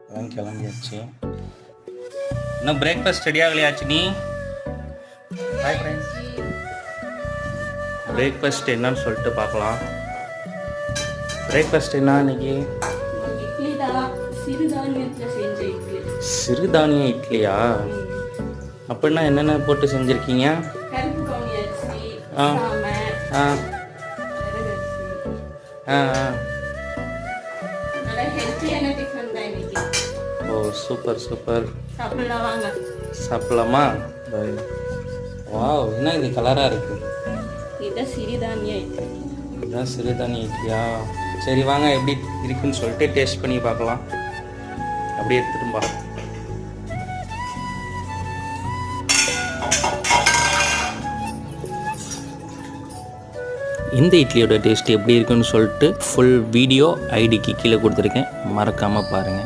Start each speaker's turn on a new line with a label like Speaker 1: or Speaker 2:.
Speaker 1: அதான் கிளம்பியாச்சு. இன்னும் பிரேக்ஃபாஸ்ட் ரெடி ஆகலையாச்சு நீ? Hi friends. பிரேக்ஃபாஸ்ட் என்னன்னு சொல்லிட்டு பார்க்கலாம். பிரேக்ஃபாஸ்ட் என்ன இன்னைக்கு?
Speaker 2: இட்லி தான், சிறுதானியத்தில் செஞ்ச இட்லி.
Speaker 1: சிறுதானிய இட்லியா? அப்படின்னா என்னென்ன போட்டு செஞ்சுருக்கீங்க?
Speaker 2: கருப்பு கவுனி அரிசி,
Speaker 1: ஆ
Speaker 2: சாமை,
Speaker 1: ஆ
Speaker 2: வரகரிசி.
Speaker 1: ஆ
Speaker 2: நல்லா ஹெல்த்தியான டிஃபன் தான் இன்னைக்கு.
Speaker 1: ஓ சூப்பர் சூப்பர்.
Speaker 2: சாப்பிடலாம் வாங்க.
Speaker 1: சாப்பிடலாமா? வாவ், என்ன இது கலராக இருக்குது?
Speaker 2: இதுதான் சிறுதானிய இட்லி.
Speaker 1: இதுதான் சிறுதானிய இட்லியா? சரி வாங்க எப்படி இருக்குன்னு சொல்லிட்டு டேஸ்ட் பண்ணி பார்க்கலாம். அப்படியே திரும்ப இந்த இட்லியோட டேஸ்ட் எப்படி இருக்குன்னு சொல்லிட்டு ஃபுல் வீடியோ ஐடிக்கு கீழே கொடுத்துருக்கேன், மறக்காமல் பாருங்கள்.